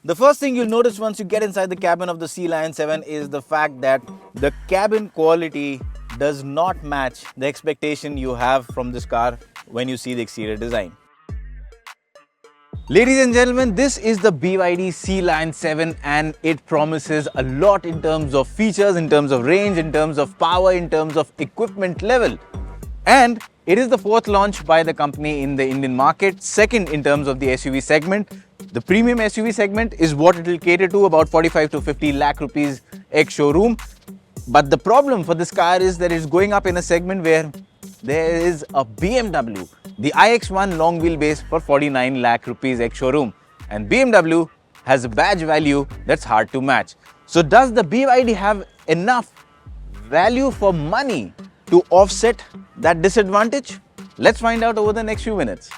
The first thing you'll notice once you get inside the cabin of the Sealion 7 is the fact that the cabin quality does not match the expectation you have from this car when you see the exterior design. Ladies and gentlemen, this is the BYD Sealion 7 and it promises a lot in terms of features, in terms of range, in terms of power, in terms of equipment level. And it is the fourth launch by the company in the Indian market, second in terms of the SUV segment. The premium SUV segment is what it will cater to, about 45 to 50 lakh rupees ex-showroom. But the problem for this car is that it's going up in a segment where there is a BMW, the iX1 long wheelbase for 49 lakh rupees ex-showroom. And BMW has a badge value that's hard to match. So does the BYD have enough value for money to offset that disadvantage? Let's find out over the next few minutes.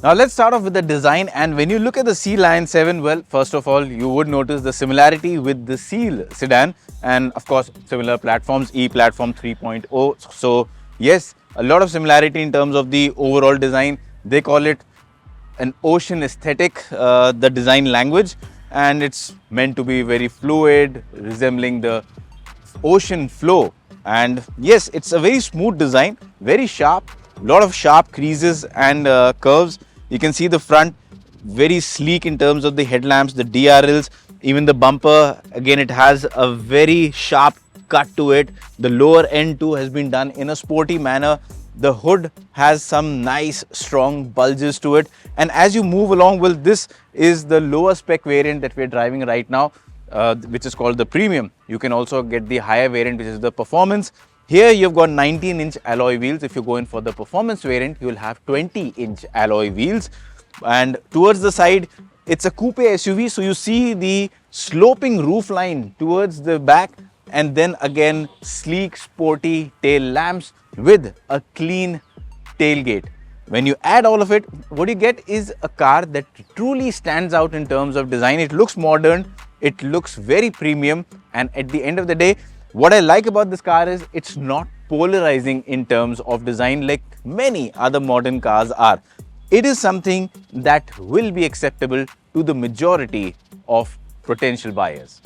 Now let's start off with the design, and when you look at the Sealion 7, well, first of all, you would notice the similarity with the Seal sedan and of course similar platforms, E platform 3.0. So yes, a lot of similarity in terms of the overall design. They call it an ocean aesthetic, the design language, and it's meant to be very fluid, resembling the ocean flow. And yes, it's a very smooth design, very sharp, lot of sharp creases and curves. You can see the front, very sleek in terms of the headlamps, the DRLs, even the bumper. Again, it has a very sharp cut to it. The lower end too has been done in a sporty manner. The hood has some nice strong bulges to it. And as you move along, well, this is the lower spec variant that we're driving right now, which is called the Premium. You can also get the higher variant, which is the Performance. Here you've got 19-inch alloy wheels. If you go in for the Performance variant, you will have 20-inch alloy wheels. And towards the side, it's a coupe SUV. So you see the sloping roof line towards the back, and then again sleek, sporty tail lamps with a clean tailgate. When you add all of it, what you get is a car that truly stands out in terms of design. It looks modern, it looks very premium, and at the end of the day, what I like about this car is it's not polarizing in terms of design like many other modern cars are. It is something that will be acceptable to the majority of potential buyers.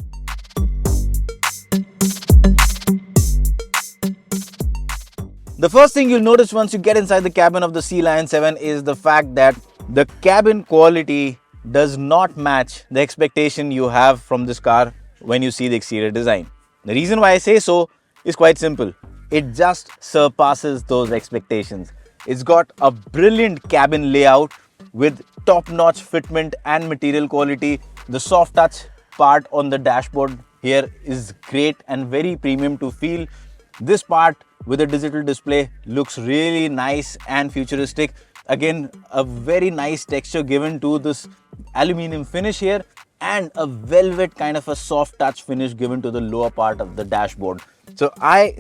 The first thing you'll notice once you get inside the cabin of the Sealion 7 is the fact that the cabin quality does not match the expectation you have from this car when you see the exterior design. The reason why I say so is quite simple. It just surpasses those expectations. It's got a brilliant cabin layout with top-notch fitment and material quality. The soft touch part on the dashboard here is great and very premium to feel. This part with a digital display looks really nice and futuristic. Again, a very nice texture given to this aluminum finish here, and a velvet kind of a soft touch finish given to the lower part of the dashboard. So I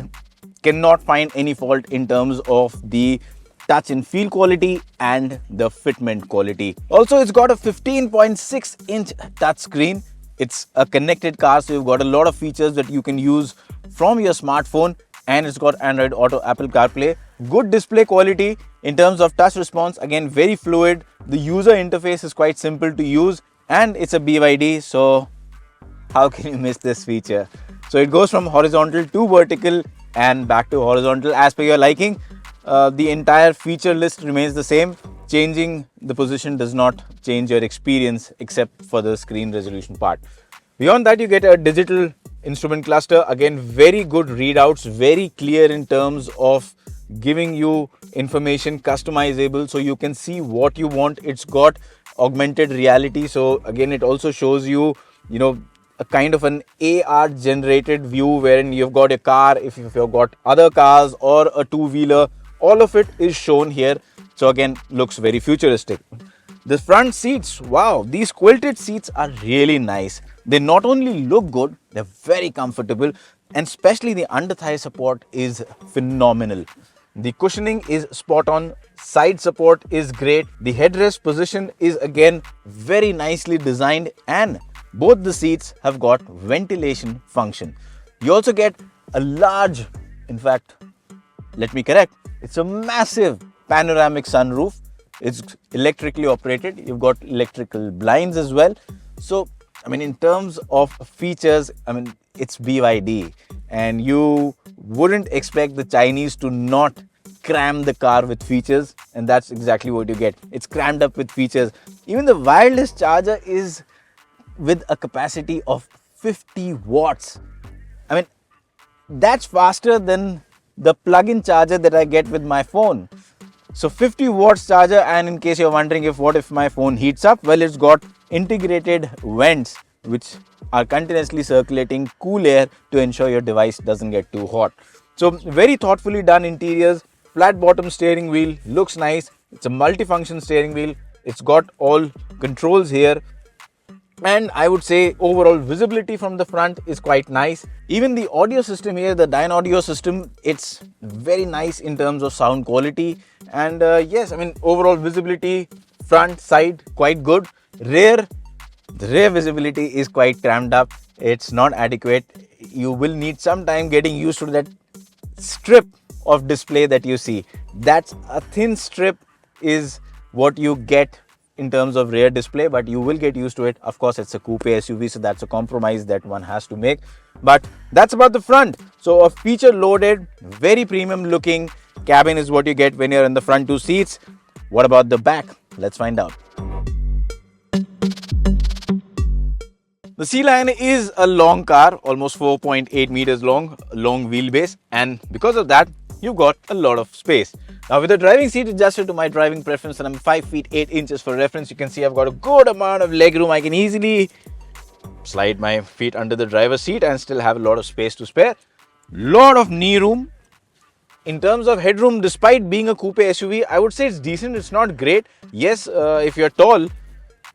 cannot find any fault in terms of the touch and feel quality and the fitment quality. Also, it's got a 15.6-inch touchscreen. It's a connected car, so you've got a lot of features that you can use from your smartphone, and it's got Android Auto, Apple CarPlay. Good display quality in terms of touch response. Again, very fluid. The user interface is quite simple to use, and it's a BYD, so how can you miss this feature? So it goes from horizontal to vertical and back to horizontal as per your liking. The entire feature list remains the same. Changing the position does not change your experience except for the screen resolution part. Beyond that, you get a digital instrument cluster. Again, very good readouts, very clear in terms of giving you information, customizable, so you can see what you want. It's got augmented reality, so again it also shows you, a kind of an AR generated view wherein you've got a car, if you've got other cars or a two-wheeler, all of it is shown here. So again, looks very futuristic. The front seats, wow, these quilted seats are really nice. They not only look good, they're very comfortable, and especially the under thigh support is phenomenal. The cushioning is spot on, side support is great, the headrest position is again very nicely designed, and both the seats have got ventilation function. You also get a large, in fact, let me correct, it's a massive panoramic sunroof. It's electrically operated. You've got electrical blinds as well. So, I mean, in terms of features, I mean, it's BYD, and you wouldn't expect the Chinese to not cram the car with features, and that's exactly what you get. It's crammed up with features. Even the wireless charger is with a capacity of 50 watts. I mean, that's faster than the plug-in charger that I get with my phone. So 50 watts charger, and in case you're wondering what if my phone heats up, well, it's got integrated vents which are continuously circulating cool air to ensure your device doesn't get too hot. So very thoughtfully done interiors. Flat bottom steering wheel looks nice. It's a multifunction steering wheel. It's got all controls here. And I would say overall visibility from the front is quite nice. Even the audio system here, the Dyne audio system, it's very nice in terms of sound quality. And yes, I mean, overall visibility, front, side, quite good. The rear visibility is quite crammed up. It's not adequate. You will need some time getting used to that strip of display that you see. That's a thin strip is what you get in terms of rear display, but you will get used to it. Of course, it's a coupe SUV, so that's a compromise that one has to make. But that's about the front. So a feature loaded, very premium looking cabin is what you get when you're in the front two seats. What about the back? Let's find out. The Sealion is a long car, almost 4.8 meters long wheelbase, and because of that, you've got a lot of space. Now, with the driving seat adjusted to my driving preference, and I'm 5 feet 8 inches for reference, you can see I've got a good amount of leg room. I can easily slide my feet under the driver's seat and still have a lot of space to spare. Lot of knee room. In terms of headroom, despite being a coupe SUV, I would say it's decent. It's not great. Yes, if you're tall,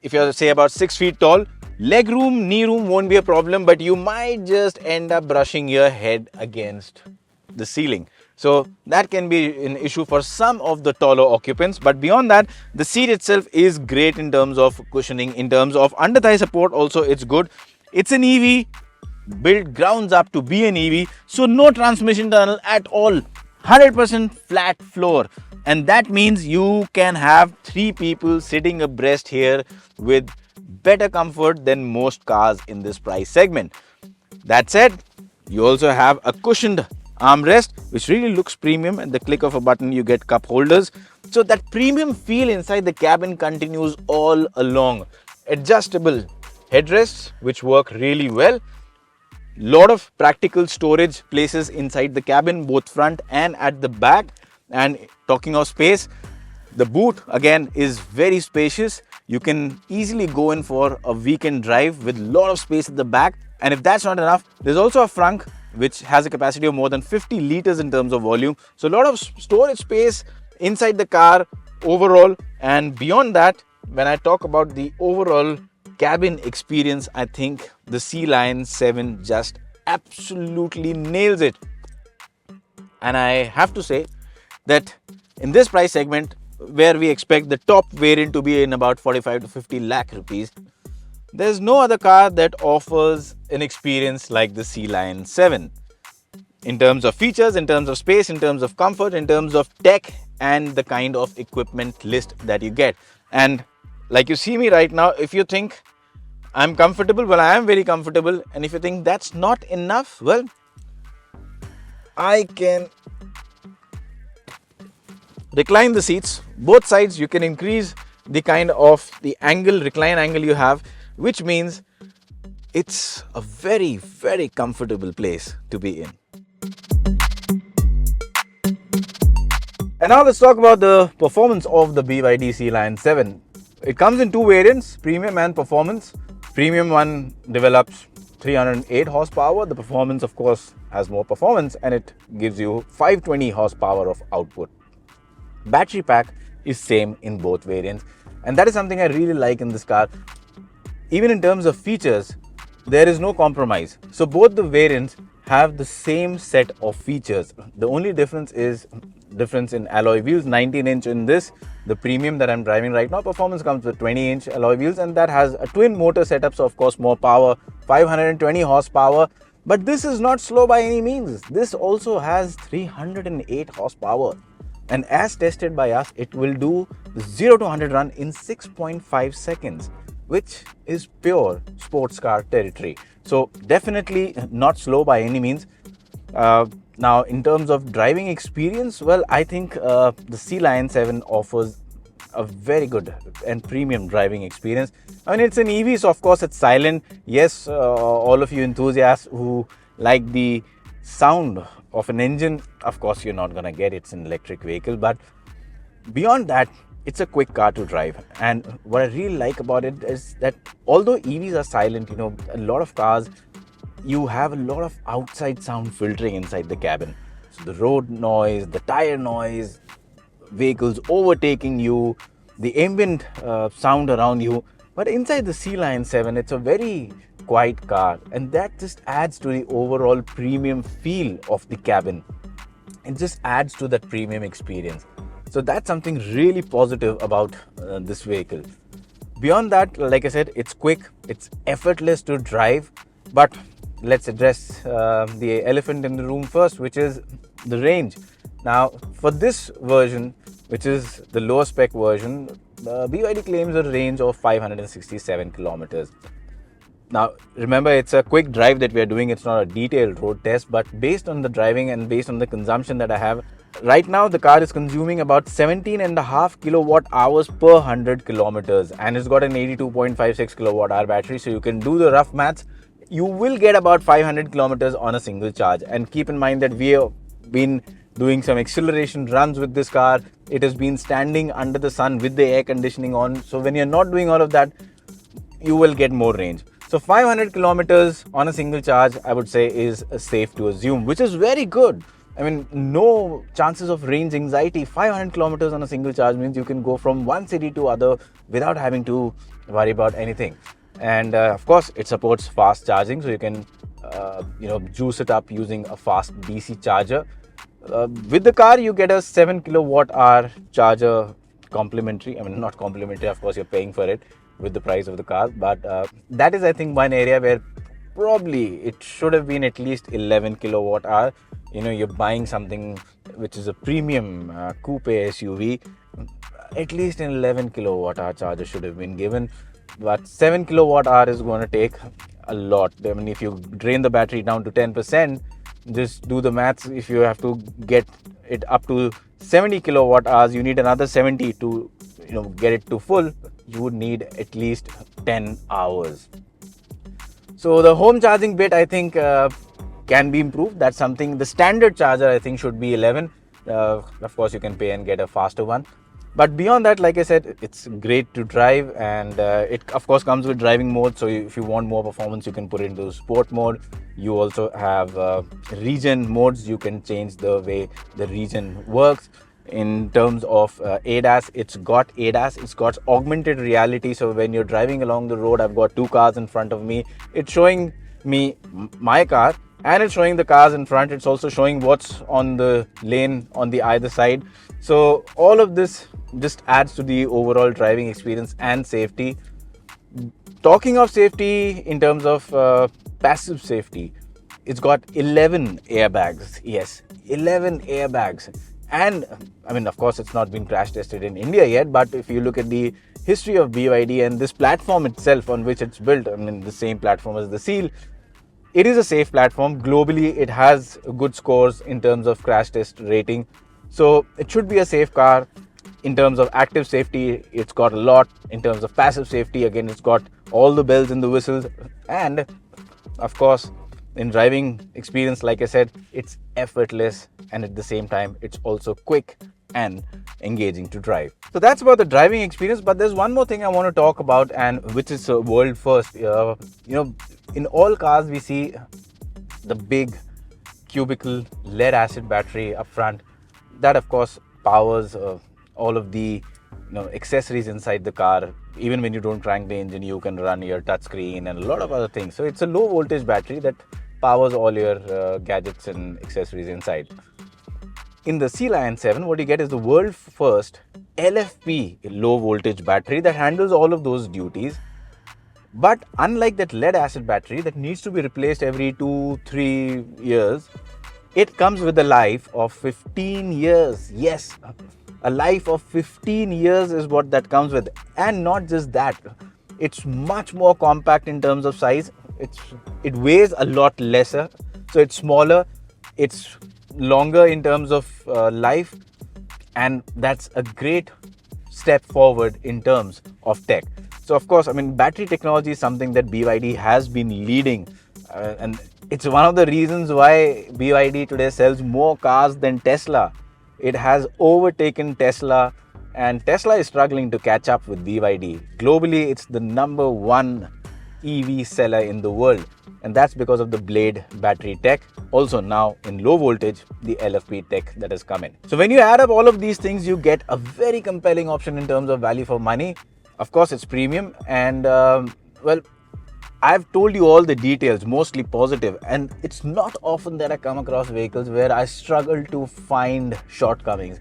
if you're say about 6 feet tall, leg room, knee room won't be a problem, but you might just end up brushing your head against the ceiling. So that can be an issue for some of the taller occupants. But beyond that, the seat itself is great in terms of cushioning, in terms of under thigh support also it's good. It's an EV, built grounds up to be an EV. So no transmission tunnel at all. 100% flat floor. And that means you can have 3 people sitting abreast here with better comfort than most cars in this price segment. That said, you also have a cushioned armrest, which really looks premium. At the click of a button, you get cup holders. So that premium feel inside the cabin continues all along. Adjustable headrests, which work really well. Lot of practical storage places inside the cabin, both front and at the back. And talking of space, the boot again is very spacious. You can easily go in for a weekend drive with a lot of space at the back. And if that's not enough, there's also a frunk which has a capacity of more than 50 liters in terms of volume. So a lot of storage space inside the car overall. And beyond that, when I talk about the overall cabin experience, I think the Sealion 7 just absolutely nails it. And I have to say that in this price segment, where we expect the top variant to be in about 45 to 50 lakh rupees, there's no other car that offers an experience like the Sealion 7. In terms of features, in terms of space, in terms of comfort, in terms of tech, and the kind of equipment list that you get. And like you see me right now, if you think I'm comfortable, well, I am very comfortable. And if you think that's not enough, well, I can recline the seats. Both sides, you can increase the kind of the angle, recline angle you have, which means it's a very, very comfortable place to be in. And now let's talk about the performance of the BYD Sealion 7. It comes in 2 variants, premium and performance. Premium one develops 308 horsepower. The performance, of course, has more performance, and it gives you 520 horsepower of output. Battery pack is same in both variants. And that is something I really like in this car. Even in terms of features, there is no compromise. So both the variants have the same set of features. The only difference is difference in alloy wheels. 19-inch in this, the premium that I'm driving right now. Performance comes with 20-inch alloy wheels, and that has a twin motor setup, so of course more power, 520 horsepower. But this is not slow by any means. This also has 308 horsepower. And as tested by us, it will do 0 to 100 run in 6.5 seconds, which is pure sports car territory. So definitely not slow by any means. Now, in terms of driving experience, well, I think the Sealion 7 offers a very good and premium driving experience. I mean, it's an EV, so of course it's silent. Yes, all of you enthusiasts who like the sound of an engine, of course you're not gonna get it. It's an electric vehicle, but beyond that, it's a quick car to drive. And what I really like about it is that although EVs are silent, a lot of cars, you have a lot of outside sound filtering inside the cabin. So the road noise, the tire noise, vehicles overtaking you, the ambient sound around you. But inside the Sealion 7, it's a very quiet car, and that just adds to the overall premium feel of the cabin. It just adds to that premium experience. So that's something really positive about this vehicle. Beyond that, like I said, it's quick, it's effortless to drive. But let's address the elephant in the room first, which is the range. Now, for this version, which is the lower spec version, BYD claims a range of 567 kilometers. Now, remember, it's a quick drive that we are doing. It's not a detailed road test, but based on the driving and based on the consumption that I have, right now the car is consuming about 17.5 kilowatt hours per 100 kilometers, and it's got an 82.56 kilowatt hour battery. So you can do the rough maths. You will get about 500 kilometers on a single charge. And keep in mind that we have been doing some acceleration runs with this car. It has been standing under the sun with the air conditioning on. So when you're not doing all of that, you will get more range. So 500 kilometers on a single charge, I would say, is safe to assume, which is very good. I mean, no chances of range anxiety. 500 kilometers on a single charge means you can go from one city to other without having to worry about anything. And of course, it supports fast charging, so you can juice it up using a fast DC charger. With the car, you get a 7 kilowatt hour charger complimentary. I mean, not complimentary, of course, you're paying for it with the price of the car. But that is, I think, one area where probably it should have been at least 11 kilowatt hour. You're buying something which is a premium coupe SUV. At least an 11 kilowatt hour charger should have been given. But 7 kilowatt hour is going to take a lot. I mean, if you drain the battery down to 10%, just do the maths. If you have to get it up to 70 kilowatt hours, you need another 70 to get it to full. You would need at least 10 hours. So the home charging bit, I think, can be improved. That's something. The standard charger, I think, should be 11. Of course, you can pay and get a faster one. But beyond that, like I said, it's great to drive, and it of course comes with driving mode. So if you want more performance, you can put it into sport mode. You also have region modes. You can change the way the region works. In terms of ADAS, it's got augmented reality. So when you're driving along the road, I've got two cars in front of me. It's showing me my car, and it's showing the cars in front. It's also showing what's on the lane on the either side. So all of this just adds to the overall driving experience and safety. Talking of safety, in terms of passive safety, it's got 11 airbags. Yes, 11 airbags. And I mean, of course, it's not been crash tested in India yet, but if you look at the history of BYD and this platform itself on which it's built, I mean, the same platform as the Seal, it is a safe platform. Globally, it has good scores in terms of crash test rating. So it should be a safe car. In terms of active safety, it's got a lot. In terms of passive safety, again, it's got all the bells and the whistles. And of course, in driving experience, like I said, it's effortless, and at the same time, it's also quick and engaging to drive. So that's about the driving experience. But there's one more thing I want to talk about, and which is a world first. In all cars, we see the big cubicle lead acid battery up front. That, of course, powers all of the accessories inside the car. Even when you don't crank the engine, you can run your touchscreen and a lot of other things. So it's a low voltage battery that powers all your gadgets and accessories inside. In the Sealion 7, what you get is the world first LFP low voltage battery that handles all of those duties. But unlike that lead acid battery that needs to be replaced every 2-3 years, it comes with a life of 15 years. Yes, a life of 15 years is what that comes with. And not just that, it's much more compact in terms of size. It weighs a lot lesser, so it's smaller, it's longer in terms of life, and that's a great step forward in terms of tech. So of course, battery technology is something that BYD has been leading, and it's one of the reasons why BYD today sells more cars than Tesla. It has overtaken Tesla, and Tesla is struggling to catch up with BYD. Globally, it's the #1 EV seller in the world, and that's because of the Blade battery tech. Also now in low voltage, the LFP tech that has come in. So when you add up all of these things, you get a very compelling option in terms of value for money. Of course, it's premium, and well, I've told you all the details, mostly positive, and it's not often that I come across vehicles where I struggle to find shortcomings.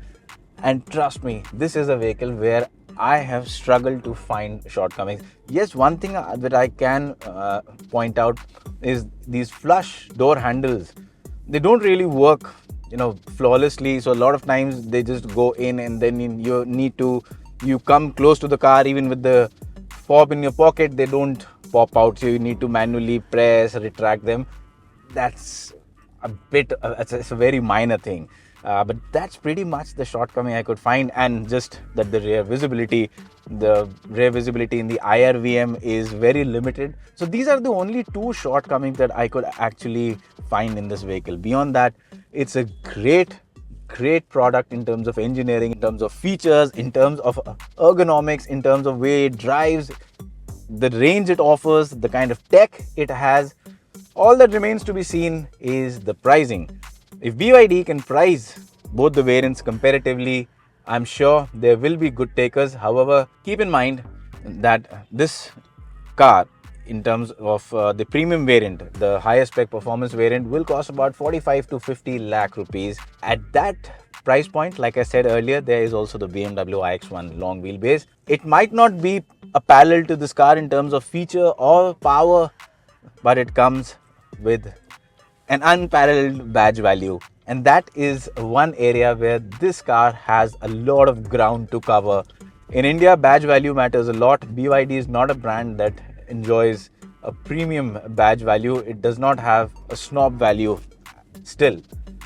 And trust me, this is a vehicle where I have struggled to find shortcomings. Yes, one thing that I can point out is these flush door handles. They don't really work, flawlessly. So a lot of times they just go in, and then you come close to the car, even with the fob in your pocket, they don't pop out. So you need to manually press, retract them. That's a bit, it's a very minor thing. But that's pretty much the shortcoming I could find, and just that the rear visibility in the IRVM is very limited. So these are the only two shortcomings that I could actually find in this vehicle. Beyond that, it's a great product in terms of engineering, in terms of features, in terms of ergonomics, in terms of way it drives, the range it offers, the kind of tech it has. All that remains to be seen is the pricing. If BYD can price both the variants comparatively, I'm sure there will be good takers. However, keep in mind that this car, in terms of the premium variant, the higher spec performance variant, will cost about 45 to 50 lakh rupees. At that price point, like I said earlier, there is also the BMW iX1 long wheelbase. It might not be a parallel to this car in terms of feature or power, but it comes with an unparalleled badge value, and that is one area where this car has a lot of ground to cover. In India, badge value matters a lot. BYD is not a brand that enjoys a premium badge value. It does not have a snob value still,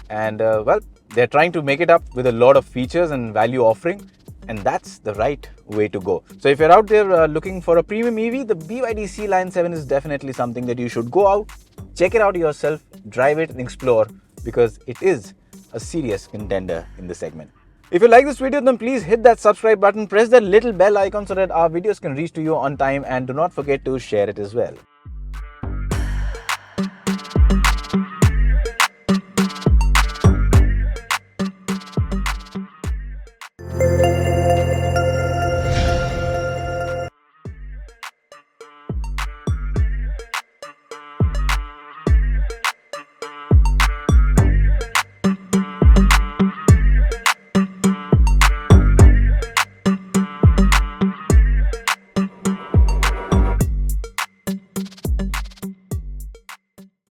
and well, they're trying to make it up with a lot of features and value offering, and that's the right way to go. So if you're out there looking for a premium EV, the BYD Sealion 7 is definitely something that you should go out, check it out yourself, drive it and explore, because it is a serious contender in the segment. If you like this video, then please hit that subscribe button, press that little bell icon so that our videos can reach to you on time, and do not forget to share it as well.